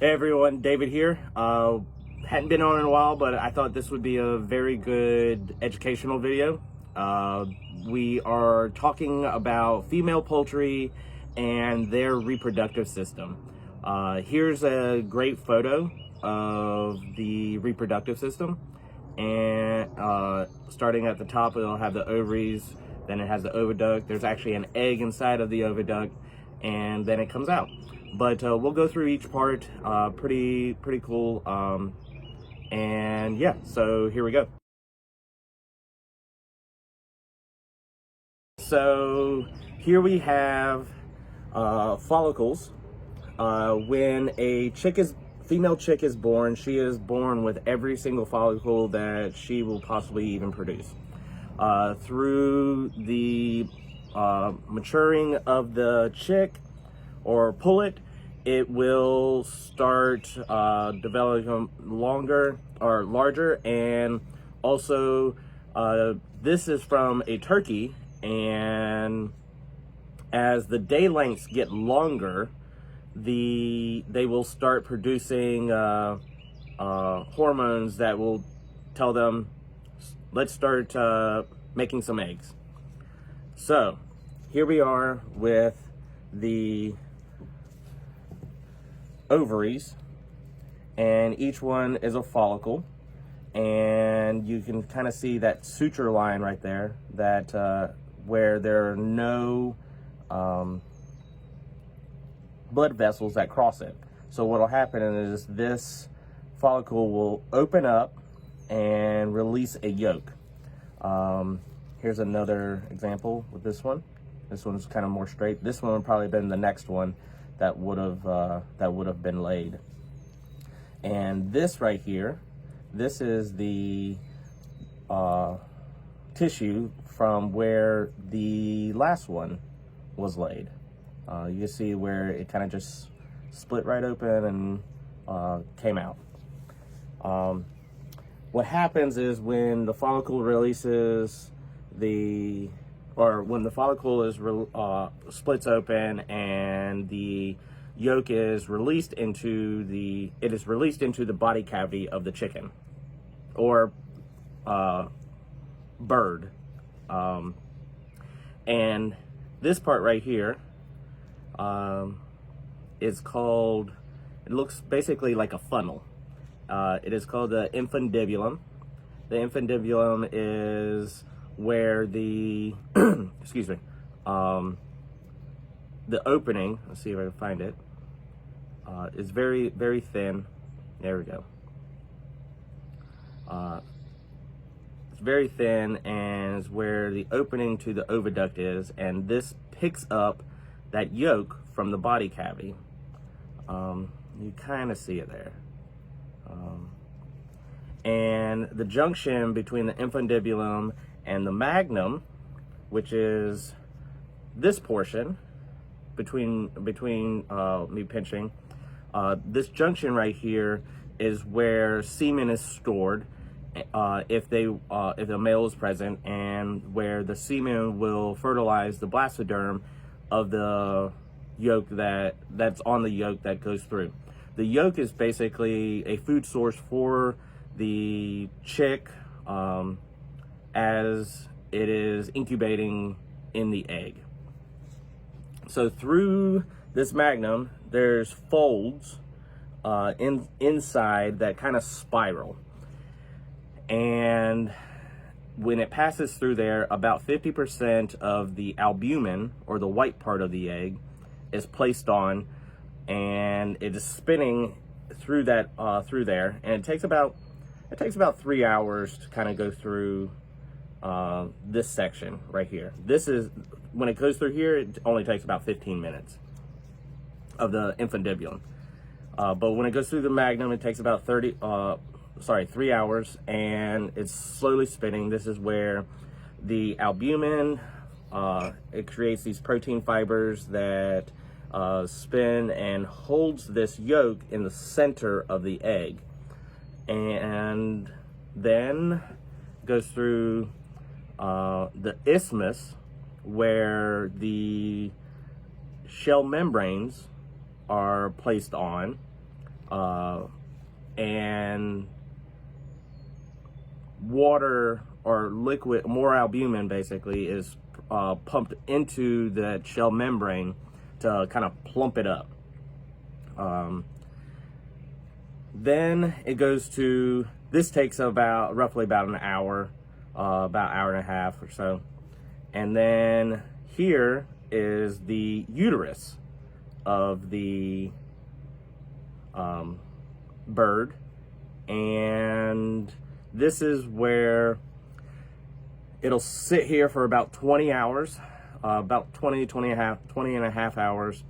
Hey everyone, David here. Hadn't been on in a while, but I thought this would be a very good educational video. We are talking about female poultry and their reproductive system. Here's a great photo of the reproductive system. And starting at the top, it'll have the ovaries, then it has the oviduct. There's actually an egg inside of the oviduct, and then it comes out. But we'll go through each part. Pretty cool. And yeah, so here we go. So here we have follicles. When a female chick is born, she is born with every single follicle that she will possibly even produce. Through the maturing of the chick or pullet, it will start developing larger, and also this is from a turkey, and as the day lengths get longer, they will start producing hormones that will tell them, let's start making some eggs. So here we are with the ovaries, and each one is a follicle, and you can kind of see that suture line right there, that where there are no blood vessels that cross it. So what will happen is this follicle will open up and release a yolk. Here's another example with this one. This one's kind of more straight. This one would probably been the next one that would have been laid. And this right here, this is the tissue from where the last one was laid. You can see where it kind of just split right open and came out. What happens is when the follicle releases when the follicle is splits open and the yolk is released into the body cavity of the chicken or bird, and this part right here is called, it looks basically like a funnel. It is called the infundibulum. The infundibulum is where the excuse me, the opening, let's see if I can find it, is very thin. There we go. It's very thin, and is where the opening to the oviduct is, and this picks up that yolk from the body cavity. You kind of see it there. And the junction between the infundibulum and the magnum, which is this portion between me pinching, this junction right here is where semen is stored if the male is present, and where the semen will fertilize the blastoderm of the yolk that's on the yolk that goes through. The yolk is basically a food source for the chick as it is incubating in the egg. So through this magnum, there's folds inside that kind of spiral. And when it passes through there, about 50% of the albumin, or the white part of the egg, is placed on, and it is spinning through that through there, and it takes about 3 hours to kind of go through this section right here. This is when it goes through here, it only takes about 15 minutes of the infundibulum. But when it goes through the magnum, it takes about 3 hours, and it's slowly spinning. This is where the albumin, it creates these protein fibers that spin and holds this yolk in the center of the egg, and then goes through the isthmus, where the shell membranes are placed on, and water or liquid, more albumin basically, is pumped into the shell membrane to kind of plump it up. Then it goes to, this takes roughly about an hour, about an hour and a half or so. And then here is the uterus of the bird. And this is where it'll sit here for about 20 hours, about 20 and a half hours.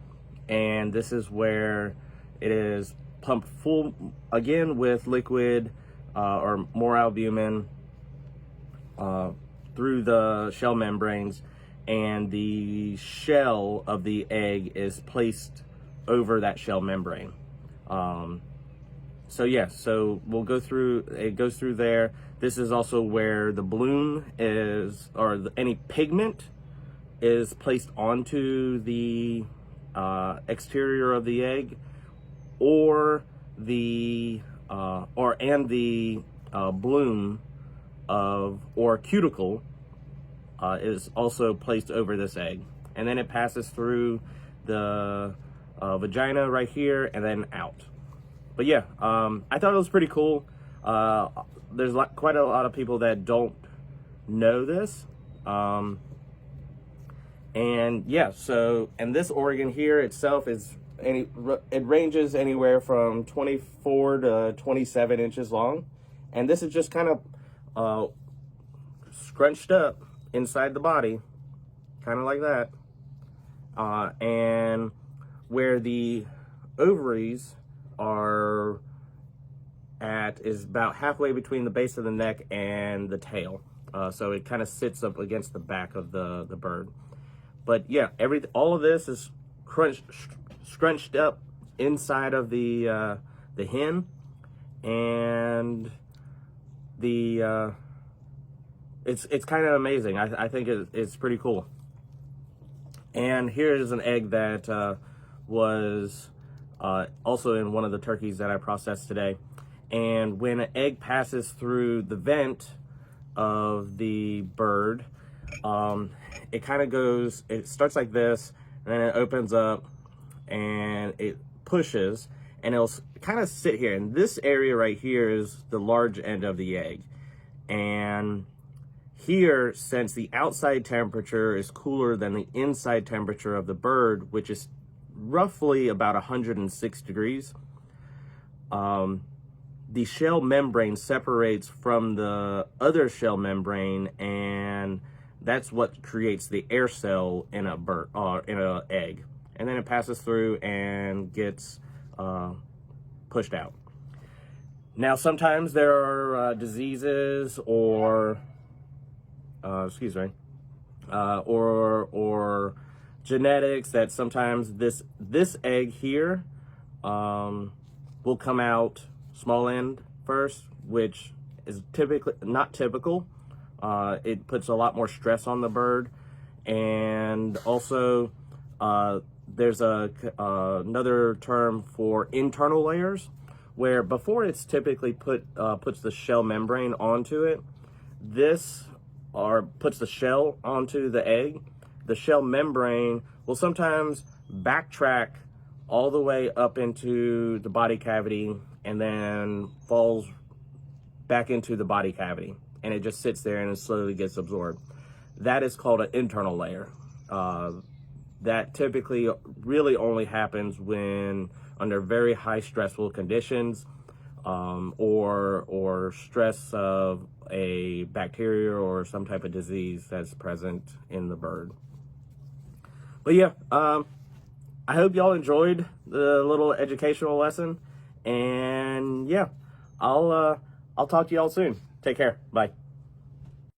And this is where it is pumped full again with liquid or more albumin through the shell membranes, and the shell of the egg is placed over that shell membrane. So yeah, so we'll go through, it goes through there. This is also where the bloom is, or any pigment is placed onto the exterior of the egg, or the bloom of, or cuticle is also placed over this egg, and then it passes through the vagina right here and then out. But yeah, I thought it was pretty cool. There's quite a lot of people that don't know this. And yeah, so, and this organ here itself is, it ranges anywhere from 24 to 27 inches long. And this is just kind of scrunched up inside the body, kind of like that. And where the ovaries are at is about halfway between the base of the neck and the tail. So it kind of sits up against the back of the bird. But yeah, all of this is scrunched up inside of the hen, and it's kind of amazing. I think it's pretty cool. And here is an egg that was also in one of the turkeys that I processed today. And when an egg passes through the vent of the bird, it kind of goes, it starts like this, and then it opens up and it pushes, and it'll kind of sit here. And this area right here is the large end of the egg. And here, since the outside temperature is cooler than the inside temperature of the bird, which is roughly about 106 degrees, the shell membrane separates from the other shell membrane, and that's what creates the air cell in a bird, in an egg. And then it passes through and gets pushed out. Now, sometimes there are diseases or or genetics that sometimes this egg here will come out small end first, which is typically not typical. It puts a lot more stress on the bird. And also there's another term for internal layers, where before it's typically puts the shell membrane onto it, puts the shell onto the egg. The shell membrane will sometimes backtrack all the way up into the body cavity and then falls back into the body cavity, and it just sits there and it slowly gets absorbed. That is called an internal layer. That typically really only happens when under very high stressful conditions, or stress of a bacteria or some type of disease that's present in the bird. But yeah, I hope y'all enjoyed the little educational lesson, and yeah, I'll talk to y'all soon. Take care. Bye.